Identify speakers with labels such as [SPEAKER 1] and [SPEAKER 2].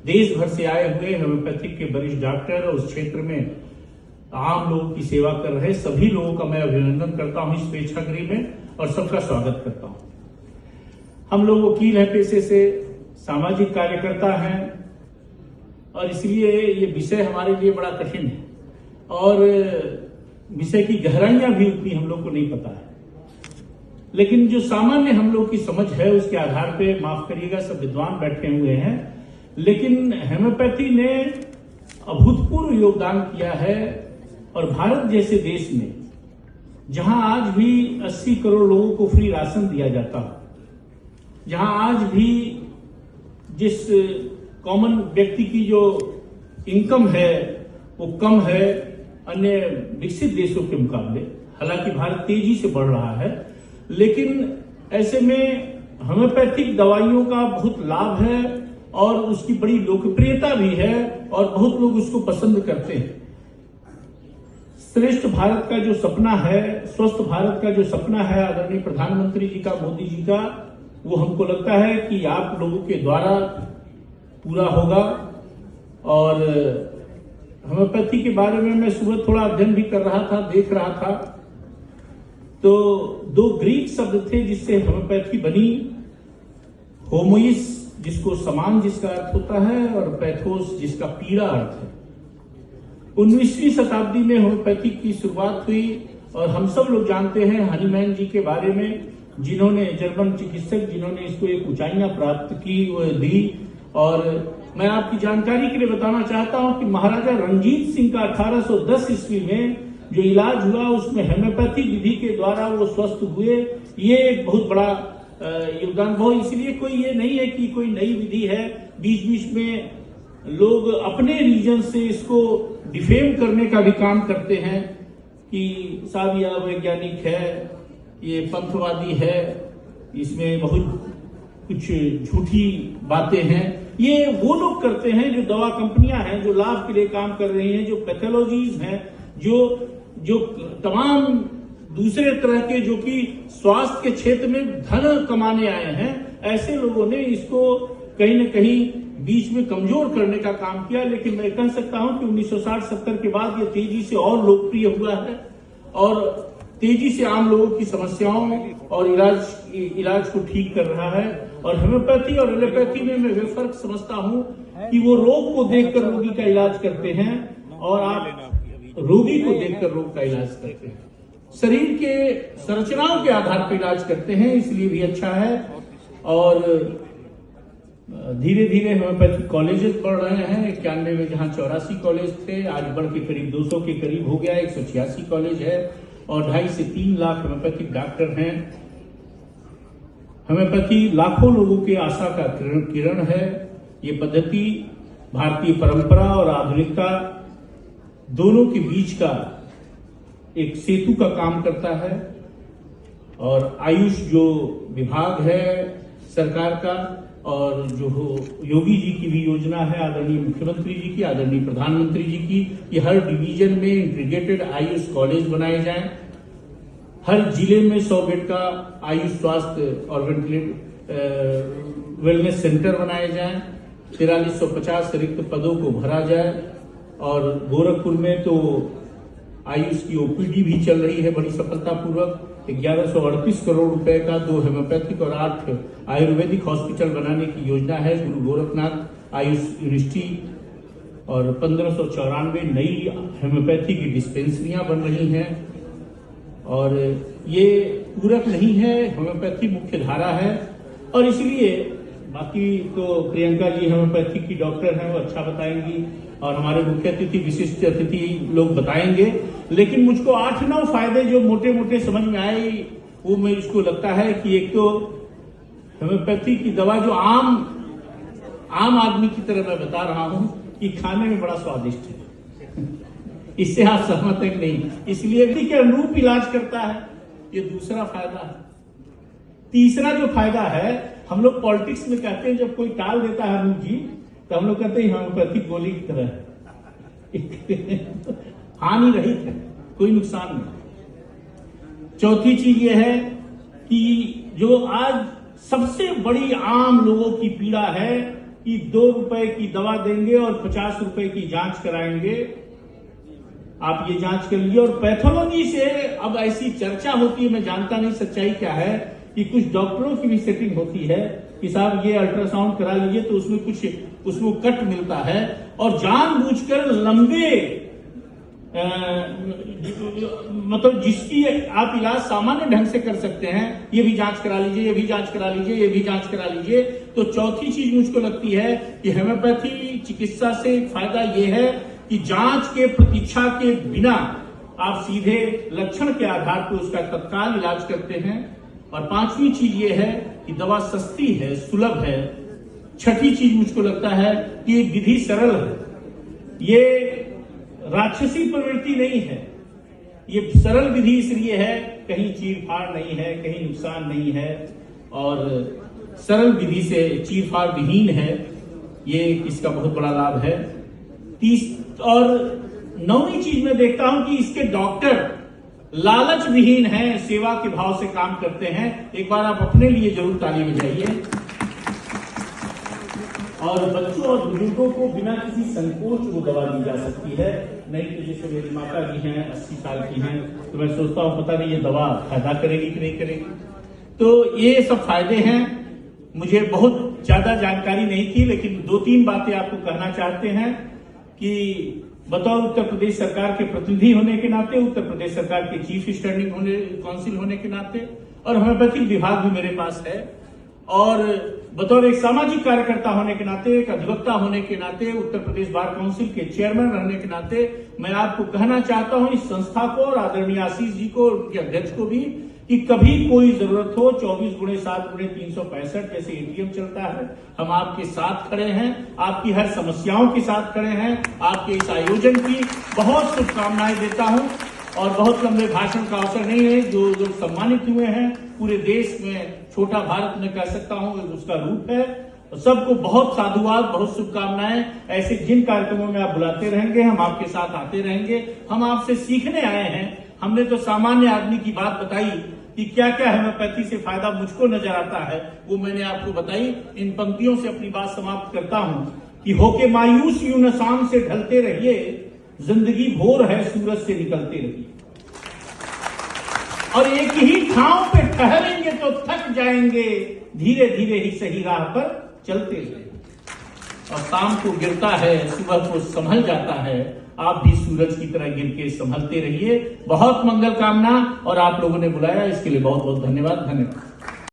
[SPEAKER 1] देश भर से आए हुए होम्योपैथिक के वरिष्ठ डॉक्टर और उस क्षेत्र में आम लोगों की सेवा कर रहे सभी लोगों का मैं अभिनंदन करता हूं इस प्रेक्षागृह में और सबका स्वागत करता हूं। हम लोग वकील हैं पेशे से, सामाजिक कार्यकर्ता हैं और इसलिए ये विषय हमारे लिए बड़ा कठिन है और विषय की गहराइयां भी उतनी हम लोग को नहीं पता है, लेकिन जो सामान्य हम लोग की समझ है उसके आधार पे, माफ करिएगा सब विद्वान बैठे हुए हैं, लेकिन होम्योपैथी ने अभूतपूर्व योगदान किया है और भारत जैसे देश में जहां आज भी 80 करोड़ लोगों को फ्री राशन दिया जाता है, जहां आज भी जिस कॉमन व्यक्ति की जो इनकम है वो कम है अन्य विकसित देशों के मुकाबले, हालांकि भारत तेजी से बढ़ रहा है, लेकिन ऐसे में होम्योपैथिक दवाइयों का बहुत लाभ है और उसकी बड़ी लोकप्रियता भी है और बहुत लोग उसको पसंद करते हैं। श्रेष्ठ भारत का जो सपना है, स्वस्थ भारत का जो सपना है आदरणीय प्रधानमंत्री जी का, मोदी जी का, वो हमको लगता है कि आप लोगों के द्वारा पूरा होगा। और होम्योपैथी के बारे में मैं सुबह थोड़ा अध्ययन भी कर रहा था, देख रहा था, तो 2 ग्रीक शब्द थे जिससे होम्योपैथी बनी। होमोइस जिसको समान जिसका अर्थ होता है और पैथोस जिसका पीड़ा अर्थ है। 19वीं शताब्दी में होम्योपैथी की शुरुआत हुई और हम सब लोग जानते हैं हनीमैन जी के बारे में, जिन्होंने जर्मन चिकित्सक जिन्होंने इसको एक ऊंचाइयां प्राप्त की दी। और मैं आपकी जानकारी के लिए बताना चाहता हूं कि महाराजा रणजीत सिंह का 1810 ईस्वी में जो इलाज हुआ उसमें होम्योपैथी विधि के द्वारा वो स्वस्थ हुए। ये एक बहुत बड़ा योगदान, बहुत इसलिए कोई ये नहीं है कि कोई नई विधि है, बीच बीच में लोग अपने रीजन से इसको डिफेम करने का भी काम करते हैं कि साहब यह वैज्ञानिक है, ये पंथवादी है, इसमें बहुत कुछ झूठी बातें हैं। ये वो लोग करते हैं जो दवा कंपनियां हैं जो लाभ के लिए काम कर रही हैं, जो पैथोलॉजीज हैं, जो तमाम दूसरे तरह के जो कि स्वास्थ्य के क्षेत्र में धन कमाने आए हैं, ऐसे लोगों ने इसको कहीं न कहीं बीच में कमजोर करने का काम किया। लेकिन मैं कह सकता हूं कि 1960-70 के बाद ये तेजी से और लोकप्रिय हुआ है और तेजी से आम लोगों की समस्याओं और इलाज को ठीक कर रहा है। और होम्योपैथी और एलोपैथी में मैं फर्क समझता हूं कि वो रोग को देखकर रोगी का इलाज करते हैं और आप रोगी को देखकर रोग का इलाज करते हैं, शरीर के संरचनाओं के आधार पर इलाज करते हैं, इसलिए भी अच्छा है। और धीरे धीरे होम्योपैथिक कॉलेजेस बढ़ रहे हैं। 91 में जहां 84 कॉलेज थे, आज बढ़ के करीब 200 के करीब हो गया, 186 कॉलेज है और 2.5 से 3 लाख होम्योपैथिक डॉक्टर हैं। होम्योपैथी लाखों लोगों के आशा का किरण है। ये पद्धति भारतीय परंपरा और आधुनिकता दोनों के बीच का एक सेतु का काम करता है। और आयुष जो विभाग है सरकार का और जो योगी जी की भी योजना है, आदरणीय मुख्यमंत्री जी की, आदरणीय प्रधानमंत्री जी की, कि हर डिवीजन में इंटीग्रेटेड आयुष कॉलेज बनाए जाएं, हर जिले में 100 बेड का आयुष स्वास्थ्य और वेलनेस सेंटर बनाए जाएं, 4350 रिक्त पदों को भरा जाए। और गोरखपुर में तो आयुष की ओपीडी भी चल रही है बड़ी सफलतापूर्वक। 1138 करोड़ रुपए का 2 होम्योपैथिक और 8 आयुर्वेदिक हॉस्पिटल बनाने की योजना है गुरु गोरखनाथ आयुष यूनिवर्सिटी। और 1594 नई होम्योपैथी की डिस्पेंसरियां बन रही हैं। और ये पूरक नहीं है, होम्योपैथी मुख्य धारा है। और इसलिए बाकी तो प्रियंका जी होम्योपैथी की डॉक्टर हैं, वो अच्छा बताएंगी और हमारे मुख्य अतिथि विशिष्ट अतिथि लोग बताएंगे। लेकिन मुझको 8-9 फायदे जो मोटे मोटे समझ में आए, वो मैं इसको लगता है कि एक तो होम्योपैथी की दवा जो आम आदमी की तरह मैं बता रहा हूं कि खाने में बड़ा स्वादिष्ट है। इससे आप सहमत हैं नहीं? इसलिए भी के अनुरूप इलाज करता है, ये दूसरा फायदा है। तीसरा जो फायदा है, हम लोग पॉलिटिक्स में कहते हैं जब कोई टाल देता है अनूप जी, तो हम लोग कहते हैं होम्योपैथिक गोली की तरह हानि रहित है, कोई नुकसान नहीं। चौथी चीज यह है कि जो आज सबसे बड़ी आम लोगों की पीड़ा है कि 2 रुपए की दवा देंगे और 50 रुपए की जांच कराएंगे, आप ये जांच कर लीजिए। और पैथोलॉजी से अब ऐसी चर्चा होती है, मैं जानता नहीं सच्चाई क्या है, कि कुछ डॉक्टरों की भी सेटिंग होती है कि साहब ये अल्ट्रासाउंड करा लीजिए, तो उसमें कुछ उसको कट मिलता है और जानबूझकर लंबे मतलब जिसकी आप इलाज सामान्य ढंग से कर सकते हैं, ये भी जांच करा लीजिए, ये भी जांच करा लीजिए, ये भी जांच करा लीजिए। तो चौथी चीज मुझको लगती है कि होम्योपैथी चिकित्सा से एक फायदा ये है कि जांच के प्रतीक्षा के बिना आप सीधे लक्षण के आधार पर उसका तत्काल इलाज करते हैं। और पांचवी चीज ये है कि दवा सस्ती है, सुलभ है। छठी चीज मुझको लगता है कि विधि सरल है, ये राक्षसी प्रवृत्ति नहीं है, ये सरल विधि इसलिए है कहीं चीरफाड़ नहीं है, कहीं नुकसान नहीं है और सरल विधि से चीरफाड़ विहीन है, ये इसका बहुत बड़ा लाभ है। और 9वीं चीज में देखता हूं कि इसके डॉक्टर लालच विहीन है, सेवा के भाव से काम करते हैं। एक बार आप अपने लिए जरूर ताली बजाइए। और बच्चों और बुजुर्गों को बिना किसी संकोच वो दवा दी जा सकती है। नहीं तो जैसे मेरी माता जी हैं 80 साल की हैं, तो मैं सोचता हूं पता नहीं ये दवा फायदा करेगी कि नहीं करेगी। तो ये सब फायदे हैं। मुझे बहुत ज्यादा जानकारी नहीं थी, लेकिन 2-3 बातें आपको कहना चाहते हैं कि बतौर उत्तर प्रदेश सरकार के प्रतिनिधि होने के नाते, उत्तर प्रदेश सरकार के चीफ स्टैंडिंग काउंसिल होने के नाते, और होम्योपैथिक विभाग भी मेरे पास है, और बतौर एक सामाजिक कार्यकर्ता होने के नाते, एक अधिवक्ता होने के नाते, उत्तर प्रदेश बार काउंसिल के चेयरमैन रहने के नाते मैं आपको कहना चाहता हूं इस संस्था को और आदरणीय आशीष जी को और उनके अध्यक्ष को भी कि कभी कोई जरूरत हो 24x7x365 जैसे एटीएम चलता है, हम आपके साथ खड़े हैं, आपकी हर समस्याओं के साथ खड़े हैं। आपके इस आयोजन की बहुत शुभकामनाएं देता हूं और बहुत लंबे भाषण का अवसर नहीं है। जो सम्मानित हुए हैं पूरे देश में, छोटा भारत में कह सकता हूं उसका रूप है। सबको बहुत साधुवाद, बहुत शुभकामनाएं। ऐसे जिन कार्यक्रमों में आप बुलाते रहेंगे, हम आपके साथ आते रहेंगे। हम आपसे सीखने आए हैं। हमने तो सामान्य आदमी की बात बताई कि क्या क्या होम्योपैथी से फायदा मुझको नजर आता है, वो मैंने आपको बताई। इन पंक्तियों से अपनी बात समाप्त करता हूं कि होके मायूस यूं न शाम से ढलते रहिए, जिंदगी भोर है सूरज से निकलते रहिए। और एक ही ठाव पे ठहरेंगे तो थक जाएंगे, धीरे धीरे ही सही राह पर चलते रहिए। और शाम को गिरता है, सुबह को संभल जाता है। आप भी सूरज की तरह गिर के संभलते रहिए। बहुत मंगल कामना। और आप लोगों ने बुलाया इसके लिए बहुत बहुत धन्यवाद।